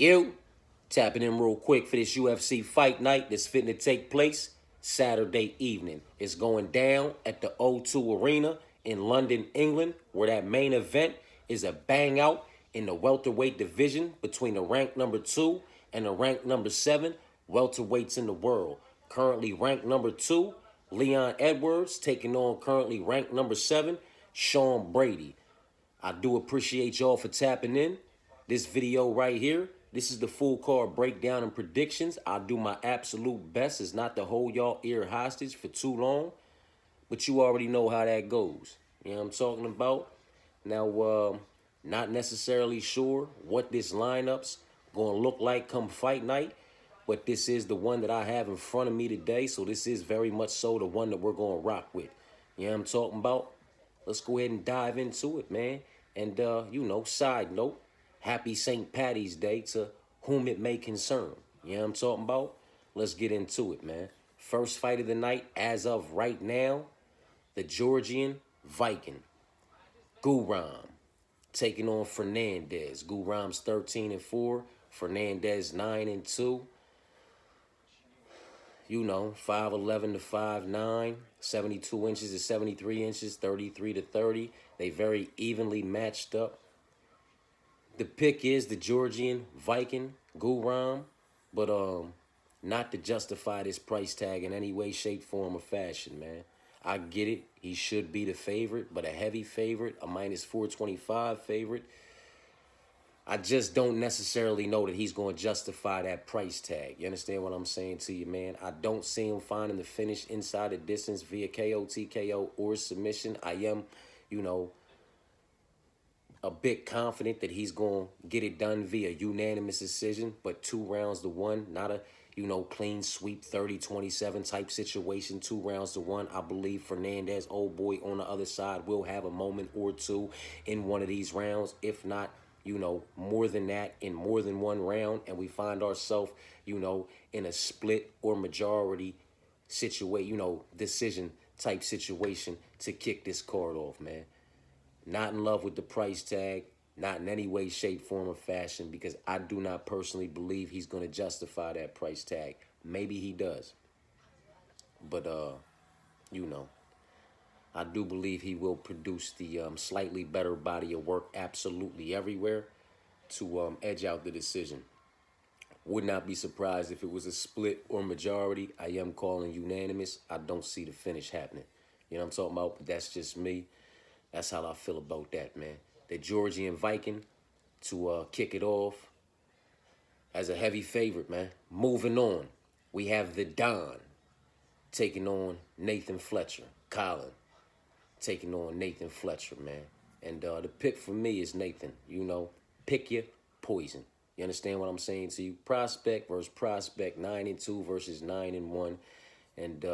You tapping in real quick for this UFC fight night that's fitting to take place Saturday evening. It's going down at the O2 Arena in London, England, where that main event is a bang out in the welterweight division between the ranked number 2 and the ranked number 7 welterweights in the world. Currently ranked number 2, Leon Edwards, taking on currently ranked number 7, Sean Brady. I do appreciate y'all for tapping in. This video right here, this is the full card breakdown and predictions. I'll do my absolute best as not to hold y'all ear hostage for too long, but you already know how that goes. You know what I'm talking about? Now, not necessarily sure what this lineup's going to look like come fight night, but this is the one that I have in front of me today, so this is very much so the one that we're going to rock with. You know what I'm talking about? Let's go ahead and dive into it, man. And, side note, happy St. Paddy's Day to whom it may concern. You know what I'm talking about? Let's get into it, man. First fight of the night, as of right now, the Georgian Viking, Guram, taking on Fernandez. Guram's 13-4, Fernandez 9-2. 5'11" to 5'9", 72 inches to 73 inches, 33 to 30. They very evenly matched up. The pick is the Georgian Viking, Guram, but not to justify this price tag in any way, shape, form, or fashion, man. I get it. He should be the favorite, but a heavy favorite, a minus 425 favorite. I just don't necessarily know that he's going to justify that price tag. You understand what I'm saying to you, man? I don't see him finding the finish inside the distance via KO, TKO, or submission. I am, a bit confident that he's going to get it done via unanimous decision, but 2 rounds to 1, not a, clean sweep 30-27 type situation, 2 rounds to 1. I believe Fernandez, old boy on the other side, will have a moment or two in one of these rounds, if not, more than that in more than one round, and we find ourselves, in a split or majority situation, decision type situation to kick this card off, man. Not in love with the price tag, not in any way, shape, form, or fashion, because I do not personally believe he's going to justify that price tag. Maybe he does. But, I do believe he will produce the slightly better body of work absolutely everywhere to edge out the decision. Would not be surprised if it was a split or majority. I am calling unanimous. I don't see the finish happening. You know what I'm talking about? But that's just me. That's how I feel about that, man. The Georgian Viking to kick it off as a heavy favorite, man. Moving on, we have the Don taking on Nathan Fletcher. Colin taking on Nathan Fletcher, man. And the pick for me is Nathan. Pick your poison. You understand what I'm saying to you? Prospect versus prospect, 9-2 versus 9-1. And,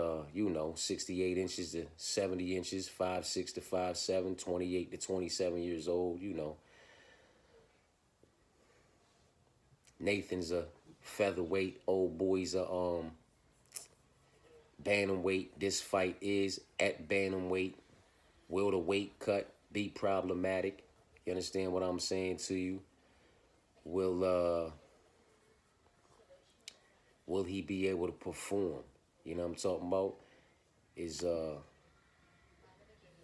68 inches to 70 inches, 5'6" to 5'7", 28 to 27 years old, Nathan's a featherweight, old boy's a bantamweight. This fight is at bantamweight. Will the weight cut be problematic? You understand what I'm saying to you? Will he be able to perform? You know what I'm talking about? Is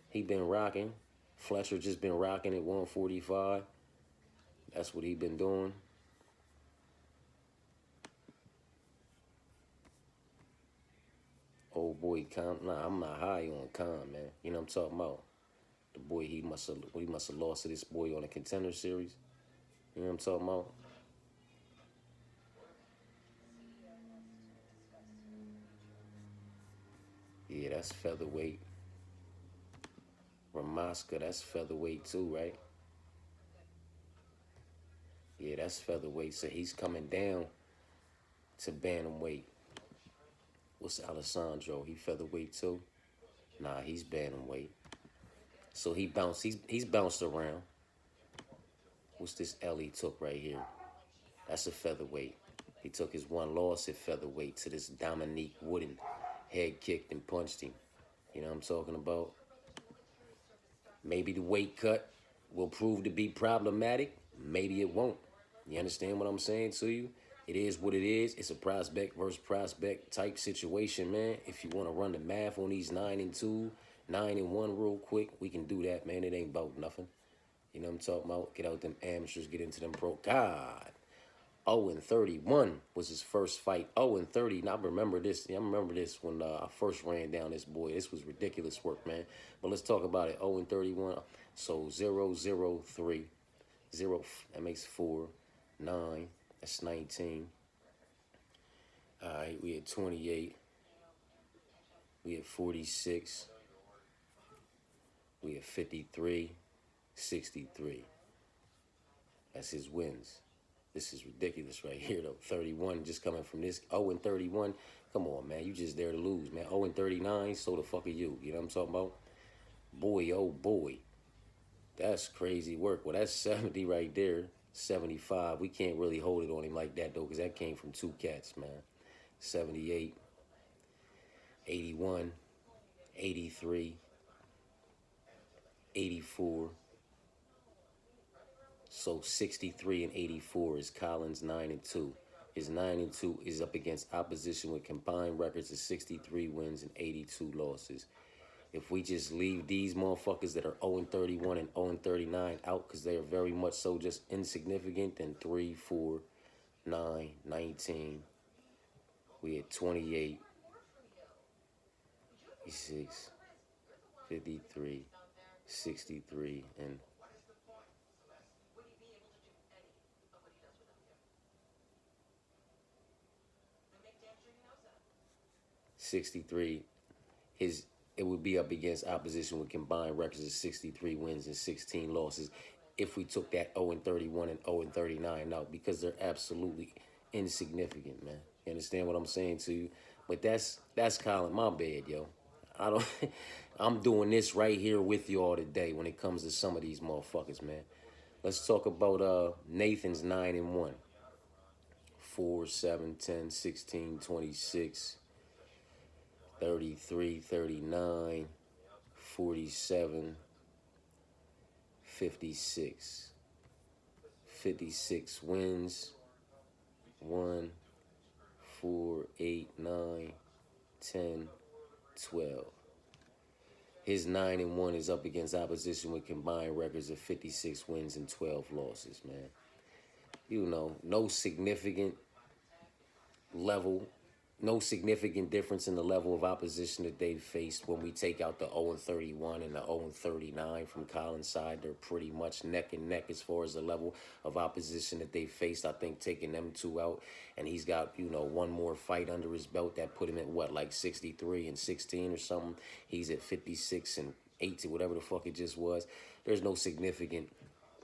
he been rocking? Fletcher just been rocking at 145. That's what he been doing. Old boy Con, nah, I'm not high on Con, man. You know what I'm talking about? The boy, he must have lost to this boy on a Contender Series. You know what I'm talking about? Yeah, that's featherweight. Ramaska, that's featherweight too, right? Yeah, that's featherweight. So he's coming down to bantamweight. What's Alessandro? He featherweight too? Nah, he's bantamweight. So he bounced. He's bounced around. What's this L he took right here? That's a featherweight. He took his one loss at featherweight to this Dominique Wooden. Head kicked and punched him. You know what I'm talking about? Maybe the weight cut will prove to be problematic. Maybe it won't. You understand what I'm saying to you? It is what it is. It's a prospect versus prospect type situation, man. If you want to run the math on these 9-2, 9-1 real quick, we can do that, man. It ain't about nothing. You know what I'm talking about? Get out them amateurs, get into them pro. God. 0-31 was his first fight. 0-30. Now I remember this. Yeah, I remember this when I first ran down this boy. This was ridiculous work, man. But let's talk about it. 0-31. So 0-0-3. 0, that makes 4. 9. That's 19. All right, we had 28. We had 46. We had 53. 63. That's his wins. This is ridiculous right here, though. 31 just coming from this. 0-31. Come on, man. You just there to lose, man. 0-39. So the fuck are you? You know what I'm talking about? Boy, oh boy. That's crazy work. Well, that's 70 right there. 75. We can't really hold it on him like that, though, because that came from two cats, man. 78. 81. 83. 84. So 63 and 84 is Colin's 9-2. His 9-2 is up against opposition with combined records of 63 wins and 82 losses. If we just leave these motherfuckers that are 0-31 and 0-39 out because they are very much so just insignificant, then 3, 4, 9, 19. We had 28, 56, 53, 63, and 63. It would be up against opposition with combined records of 63 wins and 16 losses if we took that 0-31 and 0-39 out, because they're absolutely insignificant, man. You understand what I'm saying to you? But that's Colin. My bad, yo. I don't. I'm doing this right here with y'all today when it comes to some of these motherfuckers, man. Let's talk about Nathan's 9-1. 4, 7, 10, 16, 26. 33, 39, 47, 56. 56 wins. 1, 4, 8, 9, 10, 12. His 9-1 is up against opposition with combined records of 56 wins and 12 losses, man. You know, no significant difference in the level of opposition that they've faced when we take out the 0-31 and the 0-39 from Colin's side. They're pretty much neck and neck as far as the level of opposition that they faced. I think taking them two out, and he's got, you know, one more fight under his belt that put him at what, like 63 and 16 or something. He's at 56 and 18, whatever the fuck it just was. There's no significant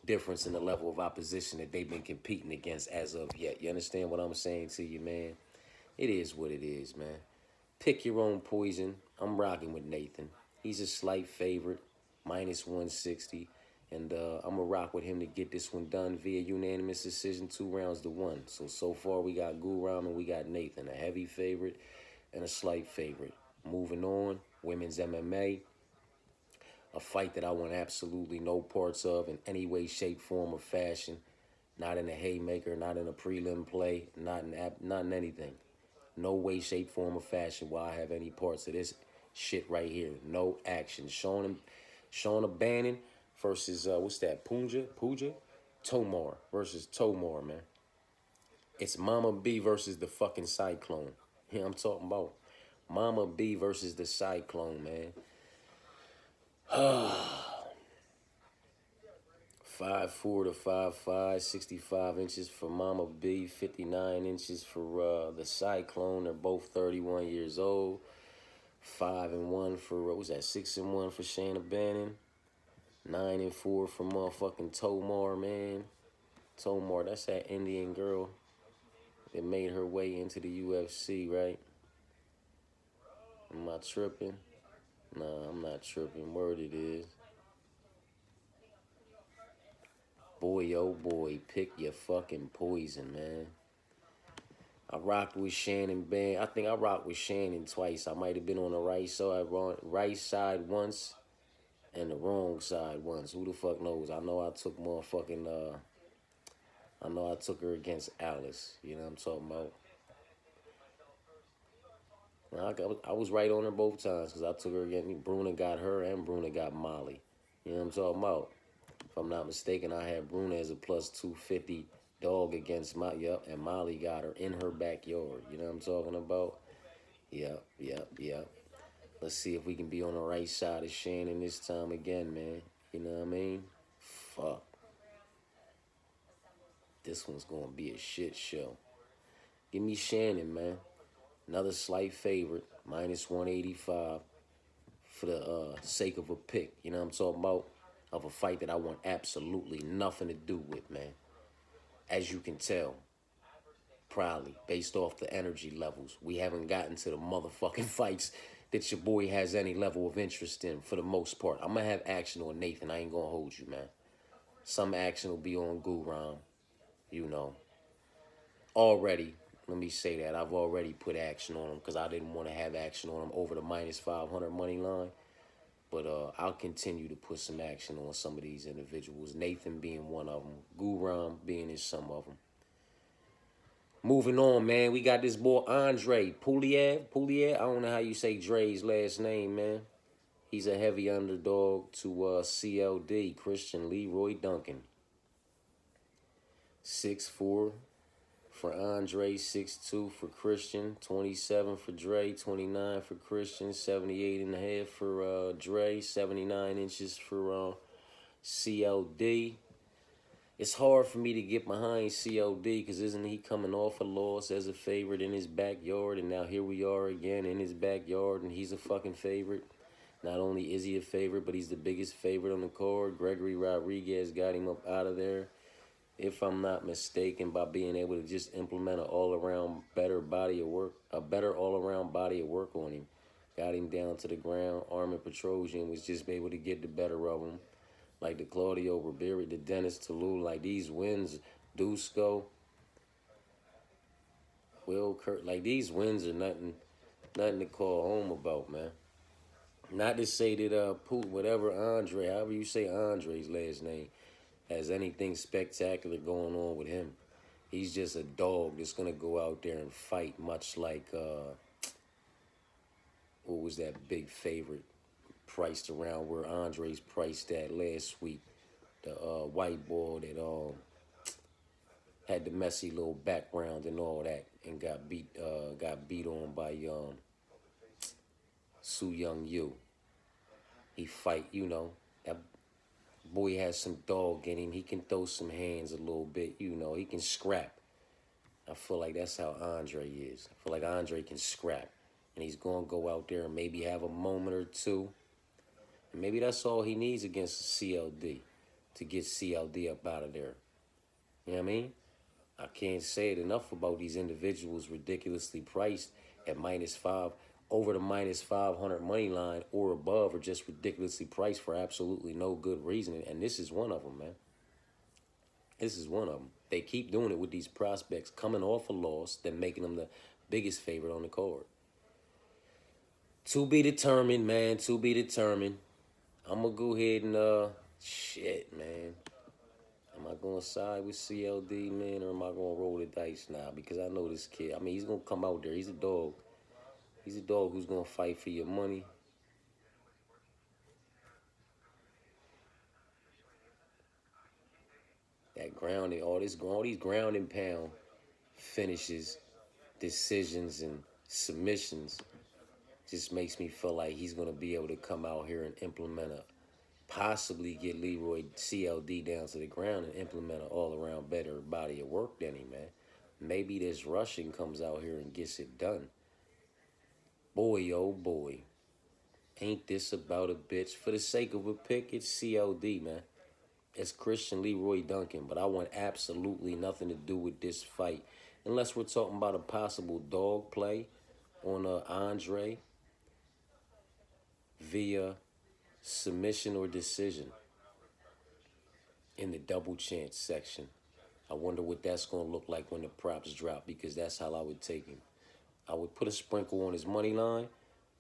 difference in the level of opposition that they've been competing against as of yet. You understand what I'm saying to you, man? It is what it is, man. Pick your own poison. I'm rocking with Nathan. He's a slight favorite, -160. And I'm going to rock with him to get this one done via unanimous decision, 2 rounds to 1. So far we got Guram and we got Nathan, a heavy favorite and a slight favorite. Moving on, women's MMA. A fight that I want absolutely no parts of in any way, shape, form, or fashion. Not in a haymaker, not in a prelim play, not in anything. No way, shape, form, or fashion will I have any parts of this shit right here. No action. Shauna Bannon versus, what's that, Puja? Tomar versus Tomar, man. It's Mama B versus the fucking Cyclone. Yeah, I'm talking about Mama B versus the Cyclone, man. 5'4" to 5'5", 65 inches for Mama B, 59 inches for the Cyclone. They're both 31 years old. 5-1 for, what was that, 6-1 for Shauna Bannon. 9-4 for motherfucking Tomar, man. Tomar, that's that Indian girl that made her way into the UFC, right? Am I tripping? Nah, I'm not tripping. Word it is. Boy, oh boy, pick your fucking poison, man. I rocked with Shannon Bannon. I think I rocked with Shannon twice. I might have been on the right side once and the wrong side once. Who the fuck knows? I know I took motherfucking I know I took her against Alice. You know what I'm talking about? I was right on her both times because I took her against Bruna got her and Bruna got Molly. You know what I'm talking about? If I'm not mistaken, I had Bruna as a plus 250 dog against and Molly got her in her backyard. You know what I'm talking about? Yep. Let's see if we can be on the right side of Shannon this time again, man. You know what I mean? Fuck. This one's gonna be a shit show. Give me Shannon, man. Another slight favorite, minus 185 for the sake of a pick. You know what I'm talking about? Of a fight that I want absolutely nothing to do with, man. As you can tell, probably based off the energy levels, we haven't gotten to the motherfucking fights that your boy has any level of interest in for the most part. I'm gonna have action on Nathan. I ain't gonna hold you, man. Some action will be on Guram, you know. Already, let me say that. I've already put action on him because I didn't want to have action on him over the minus 500 money line. But I'll continue to put some action on some of these individuals. Nathan being one of them. Guram being in some of them. Moving on, man. We got this boy Andre Pulev. I don't know how you say Dre's last name, man. He's a heavy underdog to CLD, Christian Leroy Duncan. 6'4" for Andre, 6'2" for Christian, 27 for Dre, 29 for Christian, 78 and a half for Dre, 79 inches for CLD. It's hard for me to get behind CLD because isn't he coming off a loss as a favorite in his backyard, and now here we are again in his backyard and he's a fucking favorite. Not only is he a favorite, but he's the biggest favorite on the card. Gregory Rodriguez got him up out of there, if I'm not mistaken, by being able to just implement an all-around better body of work, a better all-around body of work on him. Got him down to the ground. Armin Petrosian was just able to get the better of him. Like the Claudio Riberi, the Dennis Toulouse, like these wins, Dusko, Will Kurt, like these wins are nothing to call home about, man. Not to say that whatever Andre, however you say Andre's last name, has anything spectacular going on with him. He's just a dog that's gonna go out there and fight, much like what was that big favorite priced around where Andre's priced at last week? The white boy that had the messy little background and all that, and got beat on by Su Young Yu. He fight, you know, that boy has some dog in him. He can throw some hands a little bit, you know. He can scrap. I feel like that's how Andre is. I feel like Andre can scrap. And he's going to go out there and maybe have a moment or two. And maybe that's all he needs against CLD to get CLD up out of there. You know what I mean? I can't say it enough about these individuals ridiculously priced at -5 over the -500 money line or above, are just ridiculously priced for absolutely no good reason. And this is one of them, man. This is one of them. They keep doing it with these prospects coming off a loss, then making them the biggest favorite on the card. To be determined, man. To be determined. I'm going to go ahead and, shit, man. Am I going to side with CLD, man, or am I going to roll the dice now? Because I know this kid. I mean, he's going to come out there. He's a dog. He's a dog who's going to fight for your money. That grounding, all these ground and pound finishes, decisions, and submissions just makes me feel like he's going to be able to come out here and implement possibly get Leroy CLD down to the ground and implement an all-around better body of work than him, man. Maybe this Russian comes out here and gets it done. Boy, oh boy. Ain't this about a bitch? For the sake of a pick, it's CLD, man. It's Christian Leroy Duncan, but I want absolutely nothing to do with this fight. Unless we're talking about a possible dog play on Andre via submission or decision in the double chance section. I wonder what that's going to look like when the props drop, because that's how I would take him. I would put a sprinkle on his money line,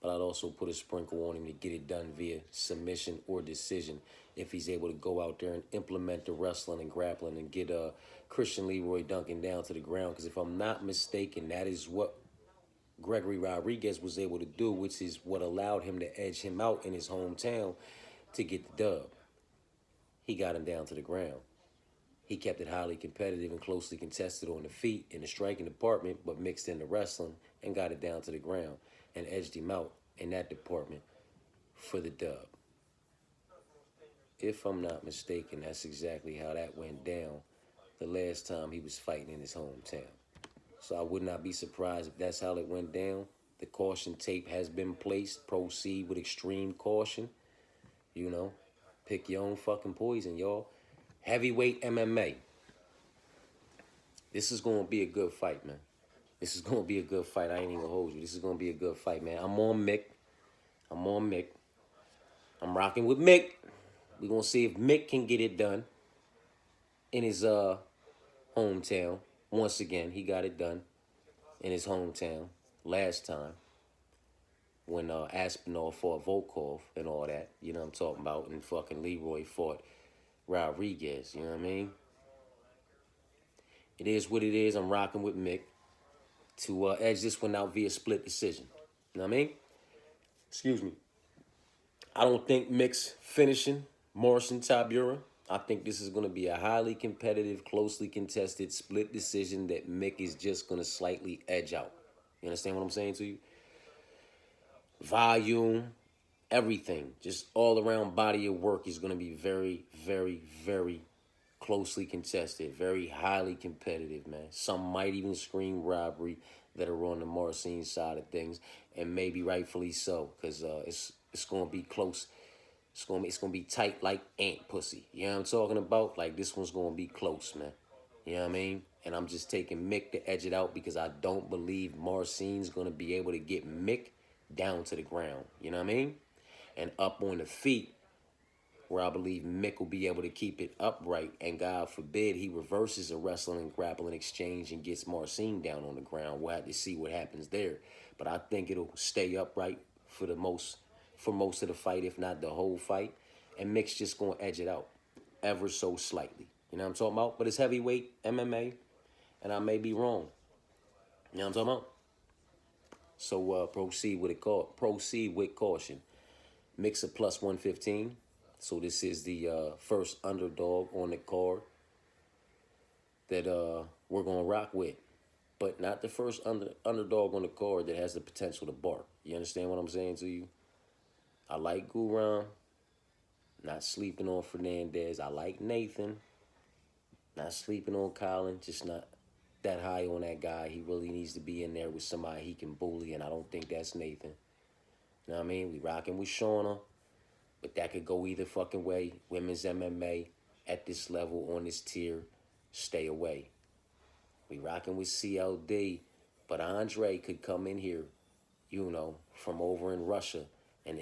but I'd also put a sprinkle on him to get it done via submission or decision if he's able to go out there and implement the wrestling and grappling and get Christian Leroy Duncan down to the ground, because if I'm not mistaken, that is what Gregory Rodriguez was able to do, which is what allowed him to edge him out in his hometown to get the dub. He got him down to the ground. He kept it highly competitive and closely contested on the feet in the striking department, but mixed in the wrestling and got it down to the ground and edged him out in that department for the dub. If I'm not mistaken, that's exactly how that went down the last time he was fighting in his hometown. So I would not be surprised if that's how it went down. The caution tape has been placed. Proceed with extreme caution. You know, pick your own fucking poison, y'all. Heavyweight MMA. This is going to be a good fight, man. This is going to be a good fight. I ain't even going to hold you. This is going to be a good fight, man. I'm on Mick. I'm rocking with Mick. We're going to see if Mick can get it done in his hometown. Once again, he got it done in his hometown last time when Aspinall fought Volkov and all that. You know what I'm talking about? And fucking Leroy fought Rodriguez. You know what I mean? It is what it is. I'm rocking with Mick to edge this one out via split decision. You know what I mean? Excuse me. I don't think Mick's finishing Morrison Tabura. I think this is going to be a highly competitive, closely contested split decision that Mick is just going to slightly edge out. You understand what I'm saying to you? Volume, everything, just all around body of work is going to be very, very, very closely contested, very highly competitive, man. Some might even scream robbery that are on the Marcin side of things, and maybe rightfully so, because it's going to be close. It's gonna be tight like ant pussy. You know what I'm talking about? Like, this one's gonna be close, man. You know what I mean? And I'm just taking Mick to edge it out because I don't believe Marcin's gonna be able to get Mick down to the ground. You know what I mean? And up on the feet, where I believe Mick will be able to keep it upright, and God forbid he reverses a wrestling and grappling exchange and gets Marcin down on the ground. We'll have to see what happens there. But I think it'll stay upright for most of the fight, if not the whole fight. And Mick's just going to edge it out ever so slightly. You know what I'm talking about? But it's heavyweight MMA, and I may be wrong. You know what I'm talking about? So proceed with caution. Mick's a plus 115. So this is the first underdog on the card that we're going to rock with. But not the first underdog on the card that has the potential to bark. You understand what I'm saying to you? I like Guram. Not sleeping on Fernandez. I like Nathan. Not sleeping on Colin. Just not that high on that guy. He really needs to be in there with somebody he can bully, and I don't think that's Nathan. You know what I mean? We rocking with Shauna, but that could go either fucking way. Women's MMA at this level, on this tier, stay away. We rocking with CLD, but Andre could come in here, you know, from over in Russia and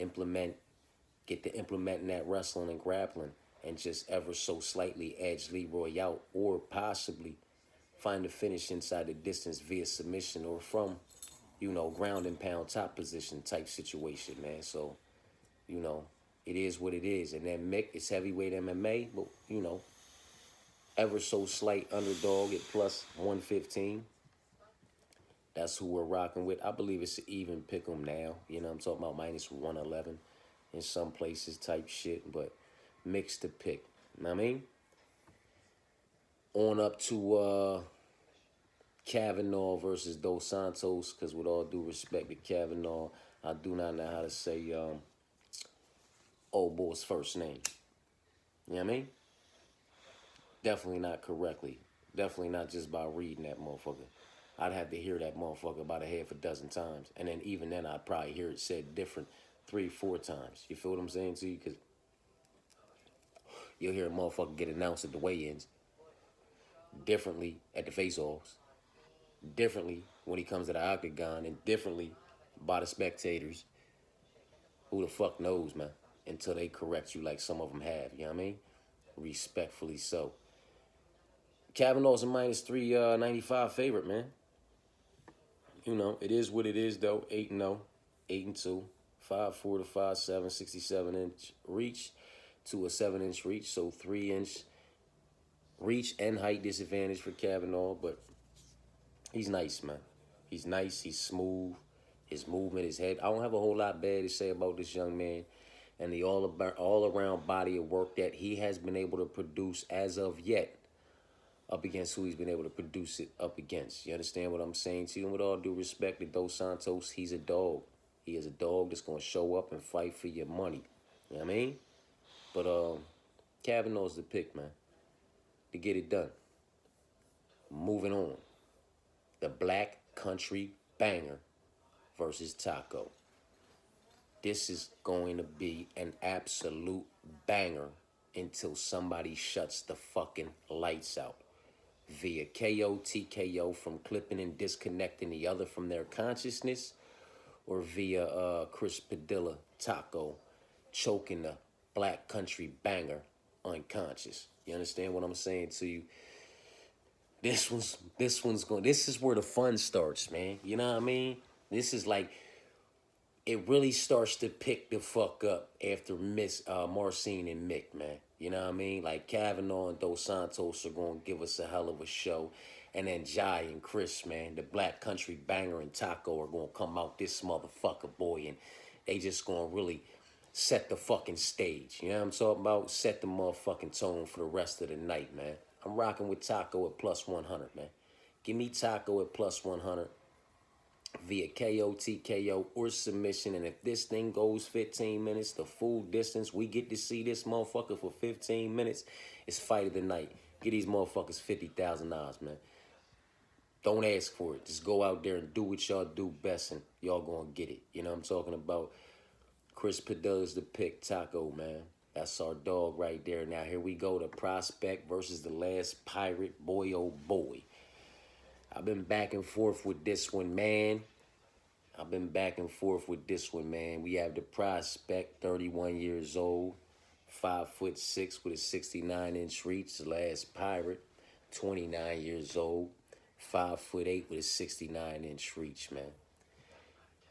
get to implementing that wrestling and grappling and just ever so slightly edge Leroy out, or possibly find a finish inside the distance via submission or from, you know, ground and pound top position type situation, man. So, you know, it is what it is. And then Mick is heavyweight MMA, but, you know, ever so slight underdog at plus 115. That's who we're rocking with. I believe it's an even pick 'em now. You know, I'm talking about minus 111 in some places type shit, but mixed to pick. You know what I mean? On up to Kavanaugh versus Dos Santos, because with all due respect to Kavanaugh, I do not know how to say old boy's first name. You know what I mean? Definitely not correctly. Definitely not just by reading that motherfucker. I'd have to hear that motherfucker about a half a dozen times. And then even then, I'd probably hear it said different 3-4 times. You feel what I'm saying to you? Because you'll hear a motherfucker get announced at the weigh-ins differently at the face-offs, differently when he comes to the octagon, and differently by the spectators. Who the fuck knows, man? Until they correct you like some of them have. You know what I mean? Respectfully so. Kavanaugh's a minus 395 favorite, man. You know, it is what it is, though. 8-0, 8-2, 5'4" to 5'7", 67-inch reach to a 7-inch reach. So 3-inch Reach and height disadvantage for Kavanaugh, but he's nice, man. He's nice. He's smooth. His movement, his head. I don't have a whole lot bad to say about this young man and the all around body of work that he has been able to produce as of yet up against who he's been able to produce it up against. You understand what I'm saying to you? And with all due respect to Dos Santos, he's a dog. He is a dog that's going to show up and fight for your money. You know what I mean? But Kavanaugh's the pick, man, to get it done. Moving on. The Black Country Banger versus Taco. This is going to be an absolute banger until somebody shuts the fucking lights out. Via KO, TKO from clipping and disconnecting the other from their consciousness, or via Chris Padilla, Taco, choking the Black Country Banger unconscious. You understand what I'm saying to you? This is where the fun starts, man. You know what I mean? This is like, it really starts to pick the fuck up after Miss Marcine and Mick, man. You know what I mean? Like Kavanaugh and Dos Santos are going to give us a hell of a show. And then Jai and Chris, man, the Black Country Banger and Taco are going to come out this motherfucker, boy. And they just going to really set the fucking stage. You know what I'm talking about? Set the motherfucking tone for the rest of the night, man. I'm rocking with Taco at plus 100, man. Give me Taco at plus 100 via KO, TKO, or submission. And if this thing goes 15 minutes, the full distance, we get to see this motherfucker for 15 minutes, it's fight of the night. Get these motherfuckers $50,000, man. Don't ask for it. Just go out there and do what y'all do best, and y'all gonna get it. You know what I'm talking about? Chris Padilla's the pick. Taco, man. That's our dog right there. Now, here we go. The Prospect versus the Last Pirate. Boy, oh boy. I've been back and forth with this one, man. We have the Prospect, 31 years old, 5'6" with a 69-inch reach. The Last Pirate, 29 years old, 5'8" with a 69-inch reach, man.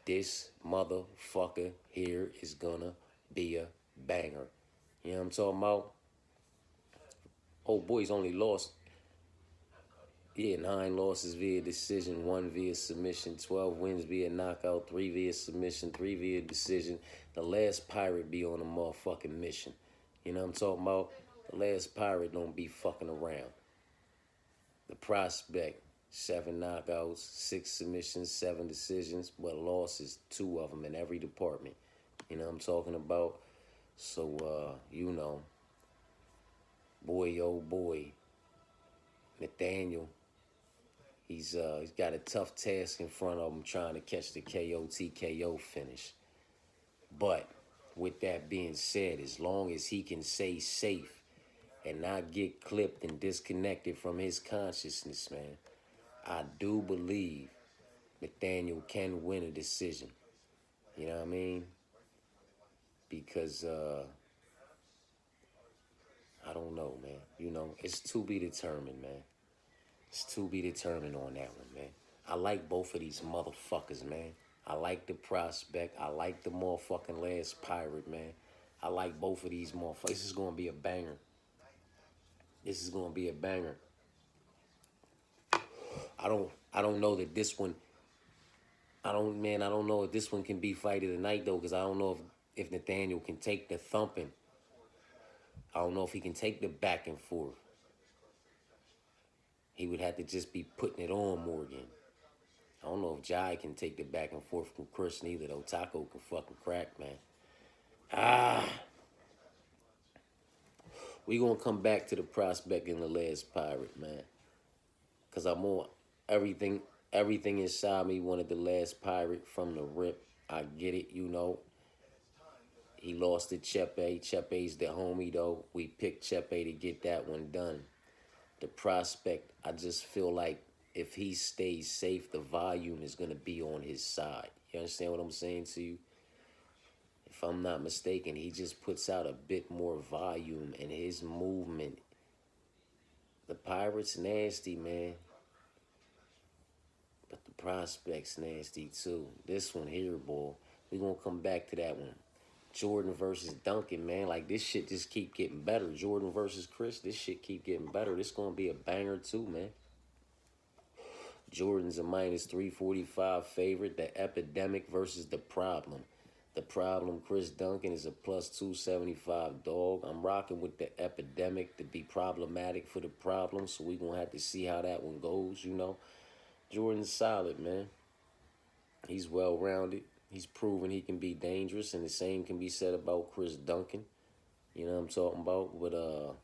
This motherfucker here is gonna be a banger. You know what I'm talking about? Old boy's only lost, 9 losses via decision, 1 via submission, 12 wins via knockout, 3 via submission, 3 via decision. The Last Pirate be on a motherfucking mission. You know what I'm talking about? The Last Pirate don't be fucking around. The Prospect, 7 knockouts, 6 submissions, 7 decisions, but losses, 2 of them in every department. You know what I'm talking about? So, you know, boy, oh boy, Nathaniel, he's got a tough task in front of him trying to catch the KO, TKO finish. But with that being said, as long as he can stay safe and not get clipped and disconnected from his consciousness, man, I do believe Nathaniel can win a decision. You know what I mean? Because, I don't know, man. You know, it's to be determined, man. It's to be determined on that one, man. I like both of these motherfuckers, man. I like the Prospect. I like the motherfucking Last Pirate, man. I like both of these motherfuckers. This is going to be a banger. This is going to be a banger. I don't know that this one, I don't know if this one can be fight of the night, though, because I don't know if Nathaniel can take the thumping. I don't know if he can take the back and forth. He would have to just be putting it on Morgan. I don't know if Jai can take the back and forth from Chris neither, though. Taco can fucking crack, man. We gonna come back to the Prospect and the Last Pirate, man. Because I'm on everything inside me wanted the Last Pirate from the rip. I get it, you know. He lost to Chepe. Chepe's the homie, though. We picked Chepe to get that one done. The Prospect, I just feel like if he stays safe, the volume is going to be on his side. You understand what I'm saying to you? If I'm not mistaken, he just puts out a bit more volume in his movement. The Pirate's nasty, man. But the Prospect's nasty, too. This one here, boy, we're going to come back to that one. Jordan versus Duncan, man. Like, this shit just keep getting better. Jordan versus Chris, this shit keep getting better. This gonna be a banger too, man. Jordan's a minus 345 favorite. The Epidemic versus The Problem. The Problem, Chris Duncan, is a plus 275 dog. I'm rocking with the Epidemic to be problematic for The Problem, so we gonna have to see how that one goes, you know. Jordan's solid, man. He's well-rounded. He's proven he can be dangerous, and the same can be said about Chris Duncan. You know what I'm talking about? But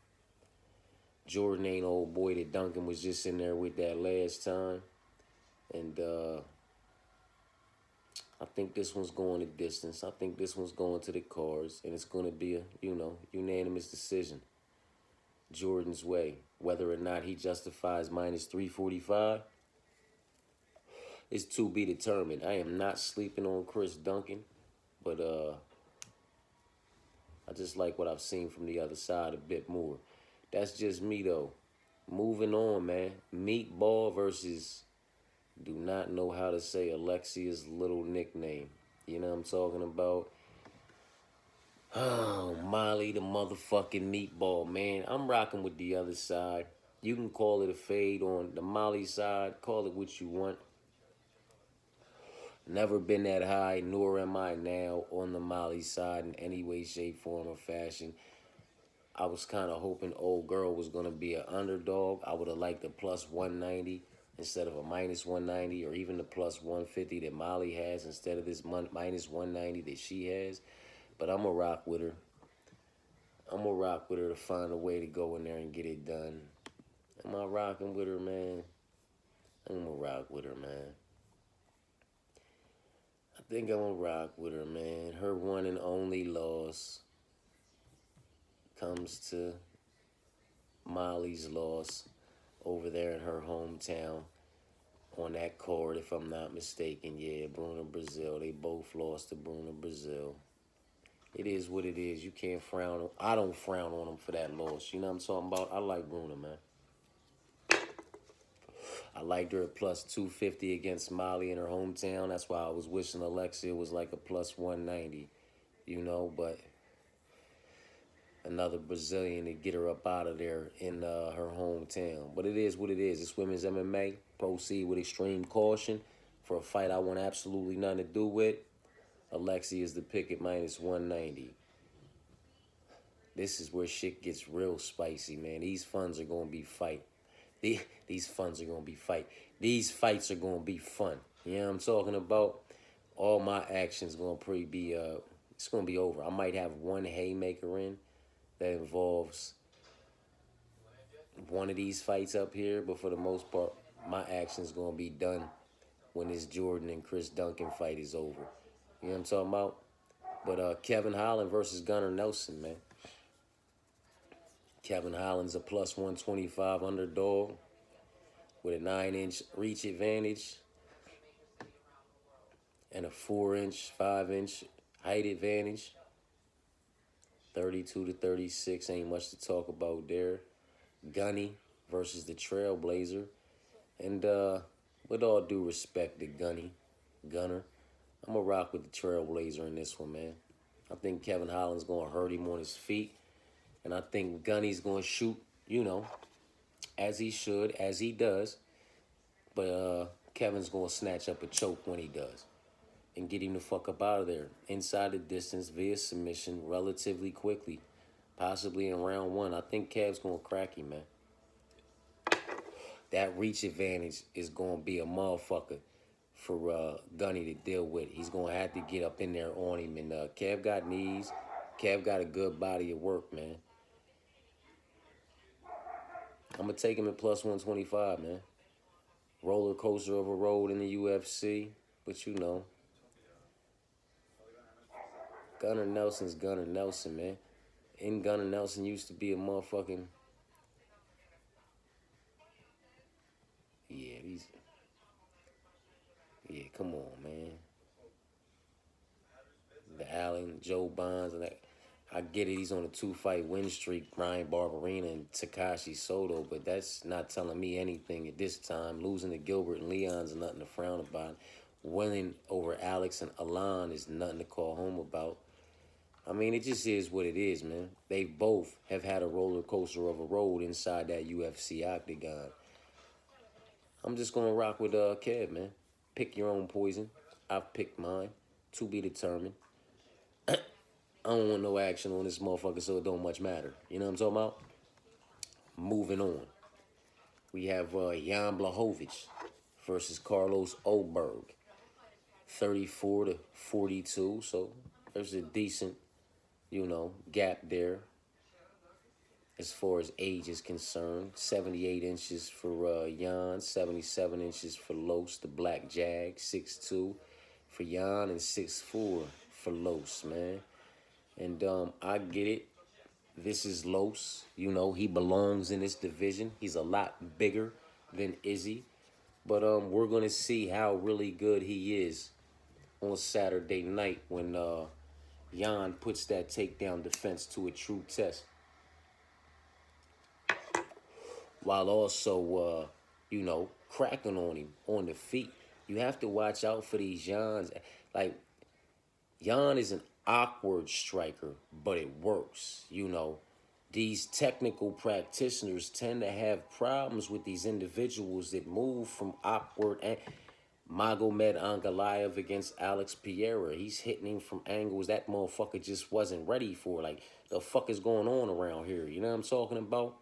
Jordan ain't old boy that Duncan was just in there with that last time. And I think this one's going the distance. I think this one's going to the cards, and it's going to be a, you know, unanimous decision Jordan's way. Whether or not he justifies minus 345 is to be determined. I am not sleeping on Chris Duncan, but I just like what I've seen from the other side a bit more. That's just me, though. Moving on, man. Meatball versus, do not know how to say Alexia's little nickname. You know what I'm talking about? Oh, Molly the motherfucking Meatball, man. I'm rocking with the other side. You can call it a fade on the Molly side. Call it what you want. Never been that high, nor am I now on the Molly side in any way, shape, form, or fashion. I was kind of hoping old girl was going to be an underdog. I would have liked a plus 190 instead of a minus 190, or even the plus 150 that Molly has instead of this minus 190 that she has. But I'm going to rock with her. I'm going to rock with her to find a way to go in there and get it done. Am I rocking with her, man? I'm going to rock with her, man. I think I'm going to rock with her, man. Her one and only loss comes to Molly's loss over there in her hometown on that card, if I'm not mistaken. Yeah, Bruna Brazil. They both lost to Bruna Brazil. It is what it is. You can't frown. I don't frown on them for that loss. You know what I'm talking about? I like Bruna, man. I liked her at plus 250 against Molly in her hometown. That's why I was wishing Alexia was like a plus 190, you know, but another Brazilian to get her up out of there in her hometown. But it is what it is. It's women's MMA. Proceed with extreme caution for a fight I want absolutely nothing to do with. Alexia is the pick at minus 190. This is where shit gets real spicy, man. These funds are going to be fight. These funds are going to be fight. These fights are going to be fun. You know what I'm talking about? All my action's going to probably be, it's going to be over. I might have one haymaker in that involves one of these fights up here, but for the most part, my action's going to be done when this Jordan and Chris Duncan fight is over. You know what I'm talking about? But Kevin Holland versus Gunnar Nelson, man. Kevin Holland's a plus 125 underdog with a 9-inch reach advantage and a 4-inch, 5-inch height advantage. 32 to 36, ain't much to talk about there. Gunny versus the Trailblazer. And with all due respect to Gunner, I'm going to rock with the Trailblazer in this one, man. I think Kevin Holland's going to hurt him on his feet. And I think Gunny's going to shoot, you know, as he should, as he does. But Kevin's going to snatch up a choke when he does and get him the fuck up out of there. Inside the distance via submission relatively quickly, possibly in round one. I think Kev's going to crack him, man. That reach advantage is going to be a motherfucker for Gunny to deal with. He's going to have to get up in there on him. And Kev got knees. Kev got a good body of work, man. I'm going to take him at plus 125, man. Roller coaster of a road in the UFC. But you know, Gunnar Nelson's Gunnar Nelson, man. And Gunnar Nelson used to be a motherfucking... Yeah, come on, man. The Allen, Joe Bonds, and that. I get it, he's on a 2-fight win streak, Brian Barberina and Takashi Soto, but that's not telling me anything at this time. Losing to Gilbert and Leon's nothing to frown about. Winning over Alex and Alon is nothing to call home about. I mean, it just is what it is, man. They both have had a roller coaster of a road inside that UFC octagon. I'm just gonna rock with Kev, man. Pick your own poison. I've picked mine. To be determined. I don't want no action on this motherfucker, so it don't much matter. You know what I'm talking about? Moving on. We have Jan Blachowicz versus Carlos Oberg. 34 to 42, so there's a decent, gap there as far as age is concerned. 78 inches for Jan, 77 inches for Los, the Black Jag. 6'2" for Jan and 6'4" for Los, man. And I get it. This is Los. He belongs in this division. He's a lot bigger than Izzy. But we're going to see how really good he is on Saturday night when Jan puts that takedown defense to a true test. While also, cracking on him on the feet. You have to watch out for these Jans. Like, Jan is an awkward striker, but it works, These technical practitioners tend to have problems with these individuals that move from awkward and Magomed Ankalaev against Alex Pereira. He's hitting him from angles that motherfucker just wasn't ready for. Like, the fuck is going on around here? You know what I'm talking about?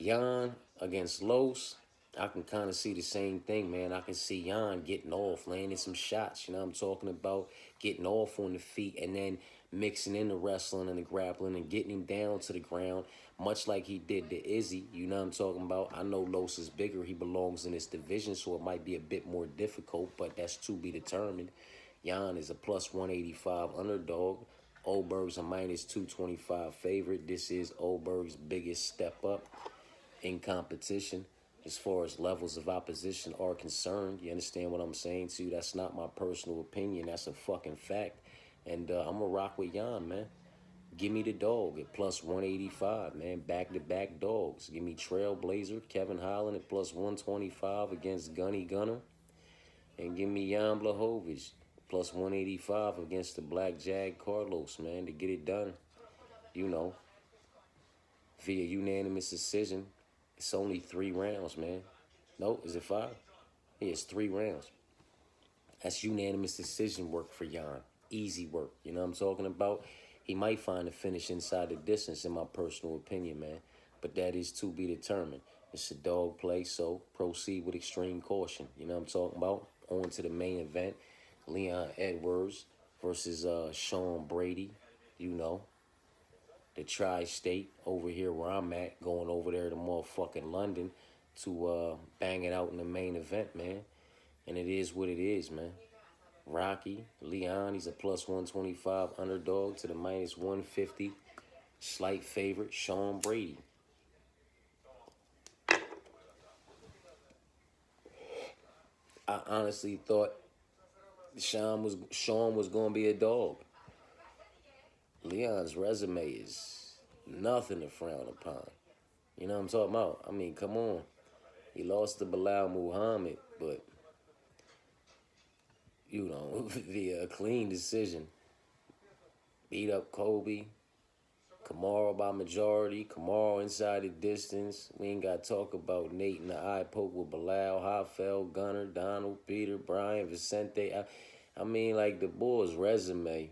Jan against Los, I can kind of see the same thing, man. I can see Jan getting off, landing some shots. You know what I'm talking about? Getting off on the feet and then mixing in the wrestling and the grappling and getting him down to the ground, much like he did to Izzy. You know what I'm talking about? I know Los is bigger. He belongs in this division, so it might be a bit more difficult, but that's to be determined. Jan is a plus 185 underdog. Oberg's a minus 225 favorite. This is Oberg's biggest step up in competition as far as levels of opposition are concerned. You understand what I'm saying to you? That's not my personal opinion. That's a fucking fact. And I'm going to rock with Jan, man. Give me the dog at plus 185, man. Back-to-back dogs. Give me Trailblazer, Kevin Holland at plus 125 against Gunny Gunner. And give me Jan Blachowicz plus 185 against the Black Jag Carlos, man, to get it done, via unanimous decision. It's only 3 rounds, man. No, is it 5? Yeah, it's 3 rounds. That's unanimous decision work for Jan. Easy work. You know what I'm talking about? He might find a finish inside the distance, in my personal opinion, man. But that is to be determined. It's a dog play, so proceed with extreme caution. You know what I'm talking about? On to the main event. Leon Edwards versus Sean Brady, the tri-state over here where I'm at, going over there to motherfucking London to bang it out in the main event, man. And it is what it is, man. Rocky, Leon, he's a plus 125 underdog to the minus 150. Slight favorite, Sean Brady. I honestly thought Sean was going to be a dog. Leon's resume is nothing to frown upon. You know what I'm talking about? I mean, come on. He lost to Bilal Muhammad, but, via a clean decision. Beat up Kobe. Kamaru by majority. Kamaru inside the distance. We ain't got to talk about Nate in the eye poke with Bilal, Hoffeld, Gunner, Donald, Peter, Brian, Vicente. I mean, like, the boy's resume.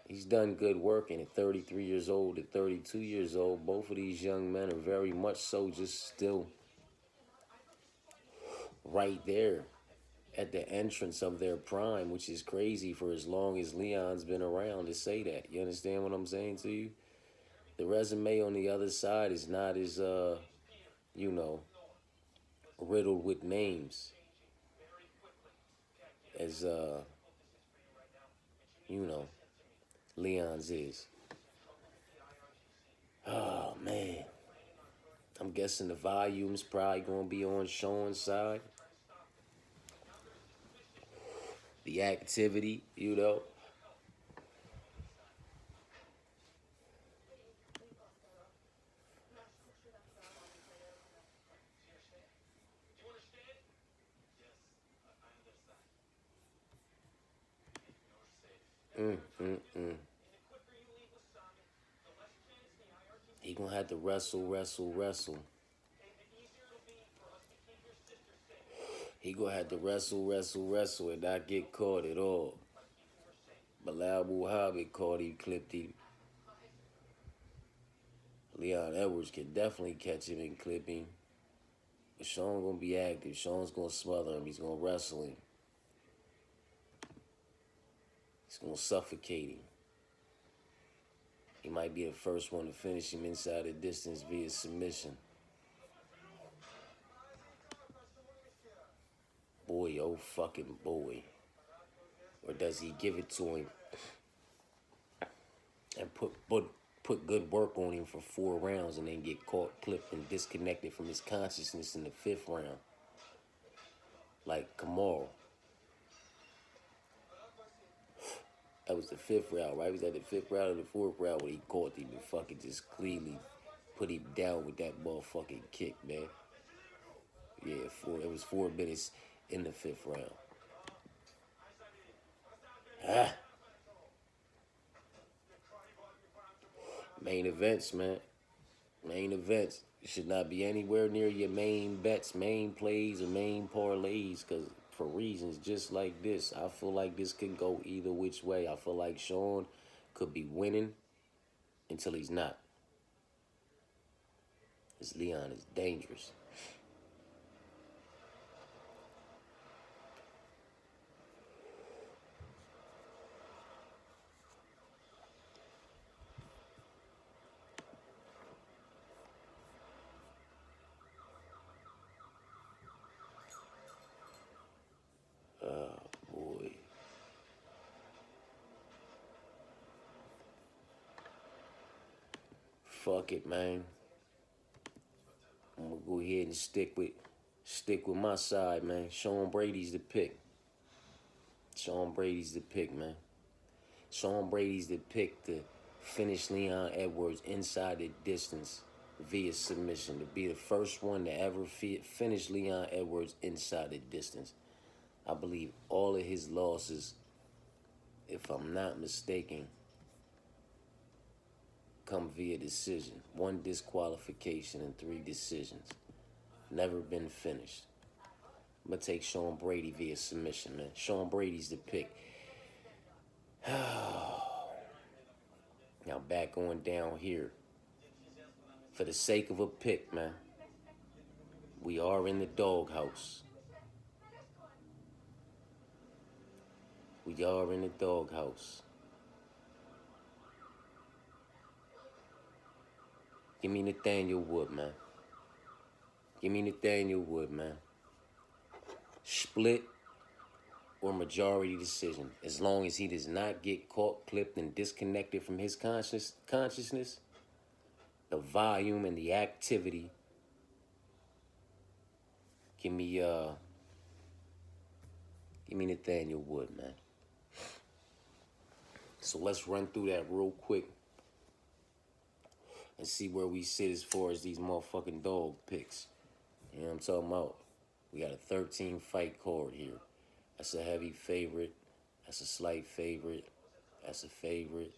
He's done good work, and at 33 years old, at 32 years old, both of these young men are very much so just still right there at the entrance of their prime, which is crazy for as long as Leon's been around to say that. You understand what I'm saying to you? The resume on the other side is not as, riddled with names as, Leon's is. Oh, man. I'm guessing the volume's probably going to be on Sean's side. The activity, He gonna have to wrestle. He gonna have to wrestle, and not get caught at all. Blachowicz caught him, clipped him. Leon Edwards can definitely catch him and clip him. But Sean gonna be active. Sean's gonna smother him. He's gonna wrestle him. He's gonna suffocate him. He might be the first one to finish him inside the distance via submission. Boy, oh fucking boy. Or does he give it to him and put good work on him for 4 rounds and then get caught, clipped, and disconnected from his consciousness in the 5th round? Like Tomar. That was the 5th round, right? It was at the 5th round or the 4th round when he caught him and fucking just cleanly put him down with that motherfucking kick, man. Yeah, it was 4 minutes in the 5th round. Main events, man. Main events. You should not be anywhere near your main bets, main plays, or main parlays, because for reasons just like this, I feel like this could go either which way. I feel like Sean could be winning until he's not. This Leon is dangerous. Boy. Fuck it, man. I'm gonna go ahead and stick with my side, man. Sean Brady's the pick. Sean Brady's the pick, man. Sean Brady's the pick to finish Leon Edwards inside the distance via submission. To be the first one to ever finish Leon Edwards inside the distance. I believe all of his losses, if I'm not mistaken, come via decision. 1 disqualification and 3 decisions. Never been finished. I'm going to take Sean Brady via submission, man. Sean Brady's the pick. Now back on down here. For the sake of a pick, man. We are in the doghouse. We are in the doghouse. Give me Nathaniel Wood, man. Give me Nathaniel Wood, man. Split or majority decision. As long as he does not get caught, clipped, and disconnected from his consciousness, the volume and the activity. Give me Nathaniel Wood, man. So let's run through that real quick and see where we sit as far as these motherfucking dog picks. You know what I'm talking about? We got a 13-fight card here. That's a heavy favorite. That's a slight favorite. That's a favorite.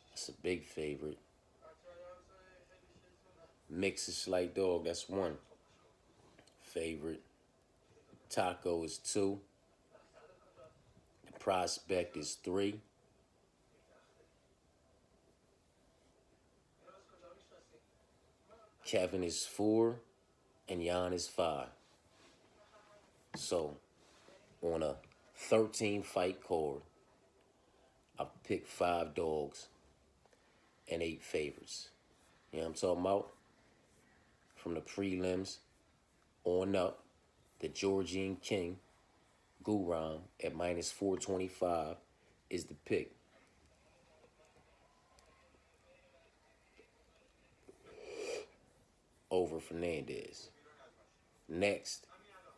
That's a big favorite. Mix is slight dog. That's 1 favorite. Taco is 2. The prospect is 3. Kevin is 4. And Jan is 5. So, on a 13-fight card, I've picked 5 dogs and 8 favorites. You know what I'm talking about? From the prelims on up, the Georgian King, Guram, at minus 425 is the pick. Over Fernandez. Next,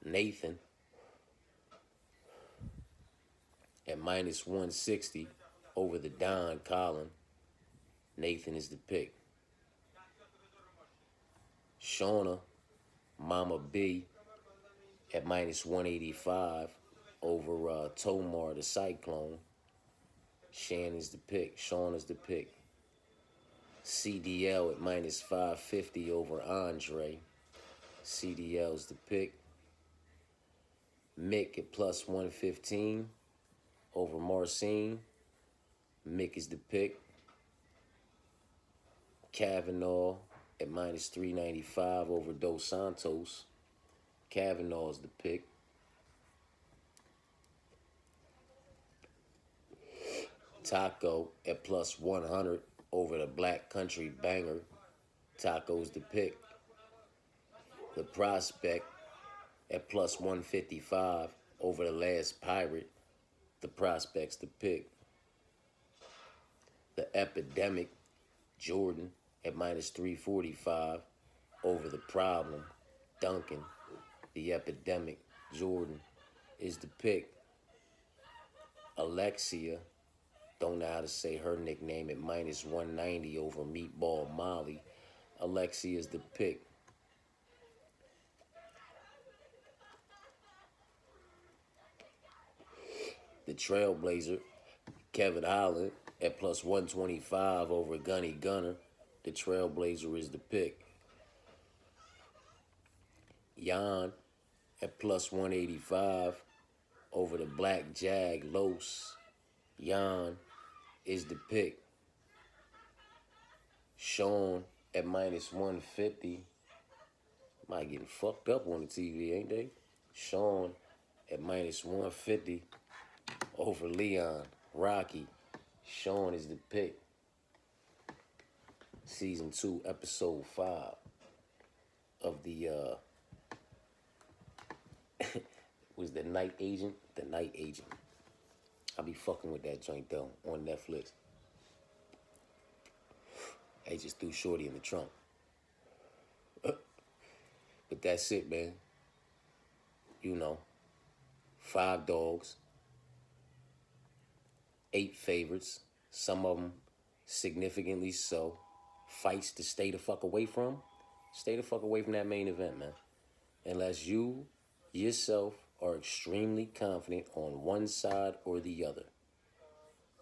Nathan at minus 160 over the Don Colin. Nathan is the pick. Shauna, Mama B at minus 185 over Tomar the Cyclone. Shannon's the pick. Sean is the pick. CDL at minus 550 over Andre. CDL's the pick. Mick at plus 115 over Marcin. Mick is the pick. Kavanaugh at minus 395 over Dos Santos. Kavanaugh's the pick. Taco at plus 100 over the Black Country Banger. Taco's the pick. The Prospect at plus 155 over the Last Pirate. The Prospect's the pick. The Epidemic, Jordan at minus 345 over the Problem. Duncan, the Epidemic, Jordan is the pick. Alexia, don't know how to say her nickname, at minus 190 over Meatball Molly. Alexia is the pick. The Trailblazer, Kevin Holland at plus 125 over Gunny Gunner. The Trailblazer is the pick. Jan at plus 185 over the Black Jag Los. Jan is the pick. Sean at minus 150. Might getting fucked up on the TV, ain't they? Sean at minus 150 over Leon. Rocky. Sean is the pick. Season 2, episode 5 of the was the Night Agent? The Night Agent. I'll be fucking with that joint though on Netflix. They just threw Shorty in the trunk. But that's it, man. You know, 5 dogs, 8 favorites, some of them significantly so. Fights to stay the fuck away from. Stay the fuck away from that main event, man. Unless you yourself are extremely confident on one side or the other.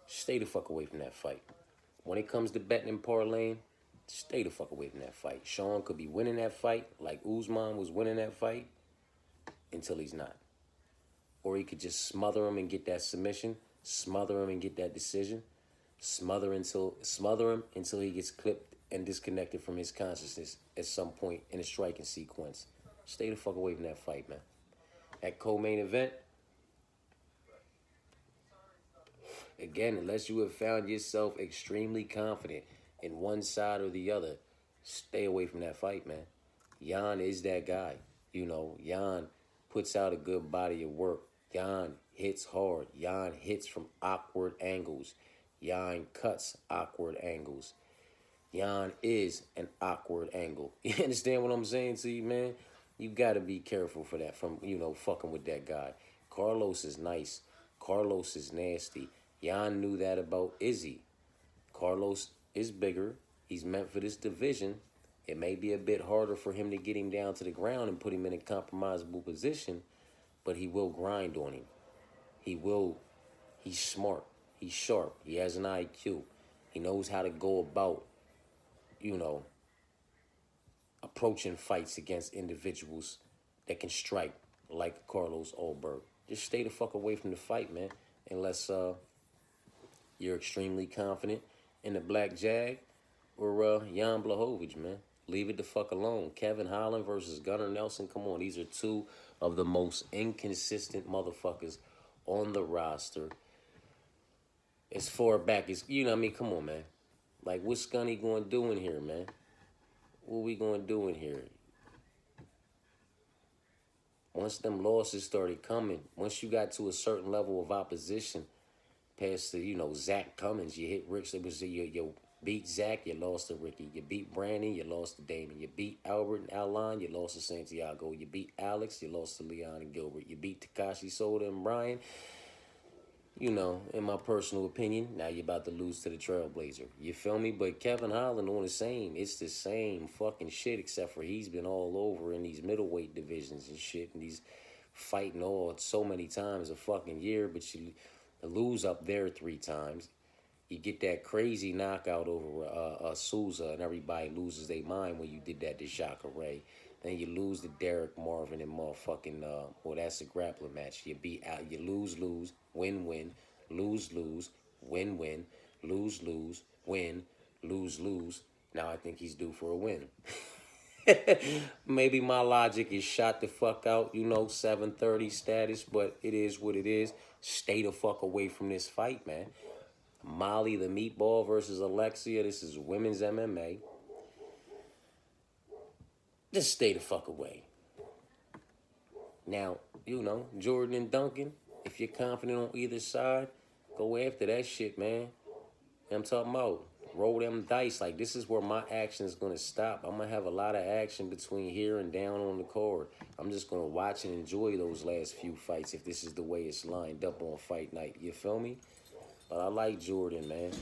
Stay the fuck away from that fight. When it comes to betting and parlaying, stay the fuck away from that fight. Sean could be winning that fight like Usman was winning that fight until he's not. Or he could just smother him and get that submission, smother him and get that decision, smother him until he gets clipped and disconnected from his consciousness at some point in a striking sequence. Stay the fuck away from that fight, man. That co-main event, again, unless you have found yourself extremely confident in one side or the other, stay away from that fight, man. Jan is that guy. You know, Jan puts out a good body of work. Jan hits hard. Jan hits from awkward angles. Jan cuts awkward angles. Jan is an awkward angle. You understand what I'm saying to you, man? You got to be careful for that from, fucking with that guy. Carlos is nice. Carlos is nasty. Jan knew that about Izzy. Carlos is bigger. He's meant for this division. It may be a bit harder for him to get him down to the ground and put him in a compromisable position, but he will grind on him. He's smart. He's sharp. He has an IQ. He knows how to go about, approaching fights against individuals that can strike like Carlos Oberg. Just stay the fuck away from the fight, man, unless you're extremely confident in the Black Jag or Jan Blachowicz, man. Leave it the fuck alone. Kevin Holland versus Gunnar Nelson. Come on, these are 2 of the most inconsistent motherfuckers on the roster. As far back as, come on, man. Like, what's Gunny going to do in here, man? What we going to do in here? Once them losses started coming, once you got to a certain level of opposition, past the, Zach Cummins, you hit Rick, it was you beat Zach, you lost to Ricky. You beat Brandon, you lost to Damon. You beat Albert and Alon, you lost to Santiago. You beat Alex, you lost to Leon and Gilbert. You beat Takashi Soda and Brian. In my personal opinion, now you're about to lose to the Trailblazer. You feel me? But Kevin Holland on it's the same fucking shit, except for he's been all over in these middleweight divisions and shit, and he's fighting all so many times a fucking year, but you lose up there 3 times. You get that crazy knockout over Souza, and everybody loses their mind when you did that to Jacare. Then you lose to Derek Marvin and motherfucking, well, that's a grappling match. You beat out, you lose, win, lose, win, lose, win, lose. Now I think he's due for a win. Maybe my logic is shot the fuck out, 7:30 status, but it is what it is. Stay the fuck away from this fight, man. Molly the Meatball versus Alexia. This is women's MMA. Just stay the fuck away. Now, Jordan and Duncan, if you're confident on either side, go after that shit, man. I'm talking about roll them dice. Like, this is where my action is going to stop. I'm going to have a lot of action between here and down on the card. I'm just going to watch and enjoy those last few fights if this is the way it's lined up on fight night. You feel me? But I like Jordan, man.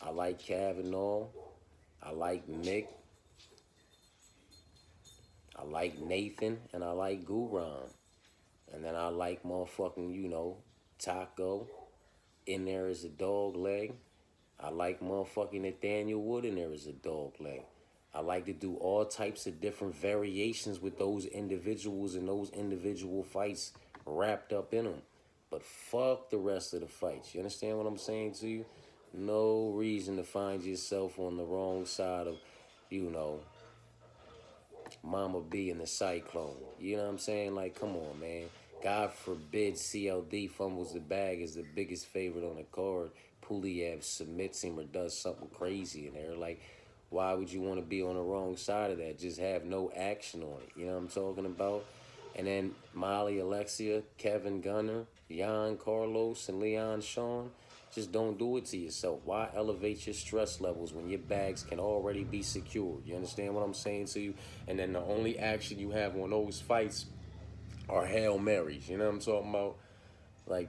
I like Kavanaugh. I like Mick. I like Nathan. And I like Guram. And then I like motherfucking, Taco. In there is a dog leg. I like motherfucking Nathaniel Wood in there is a dog leg. I like to do all types of different variations with those individuals and those individual fights wrapped up in them. But fuck the rest of the fights. You understand what I'm saying to you? No reason to find yourself on the wrong side of, Mama B and the Cyclone. You know what I'm saying? Like, come on, man. God forbid CLD fumbles the bag as the biggest favorite on the card. Pulev submits him or does something crazy in there. Like, why would you want to be on the wrong side of that? Just have no action on it. You know what I'm talking about? And then Molly, Alexia, Kevin Gunner, Jan Carlos, and Leon Sean. Just don't do it to yourself. Why elevate your stress levels when your bags can already be secured? You understand what I'm saying to you? And then the only action you have on those fights are Hail Marys. You know what I'm talking about? Like,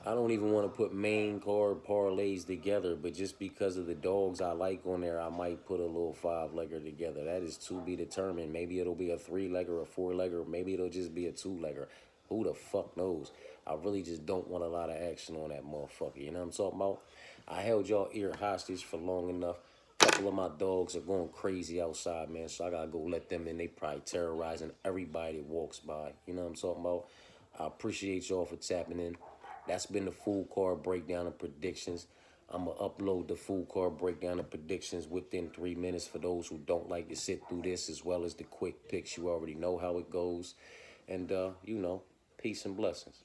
I don't even want to put main card parlays together, but just because of the dogs I like on there, I might put a little 5-legger together. That is to be determined. Maybe it'll be a 3-legger, a 4-legger, maybe it'll just be a 2-legger. Who the fuck knows? I really just don't want a lot of action on that motherfucker. You know what I'm talking about? I held y'all ear hostage for long enough. A couple of my dogs are going crazy outside, man, so I gotta go let them in. They probably terrorizing everybody that walks by. You know what I'm talking about? I appreciate y'all for tapping in. That's been the full card breakdown and predictions. I'm going to upload the full card breakdown and predictions within 3 minutes for those who don't like to sit through this, as well as the quick picks. You already know how it goes. And, peace and blessings.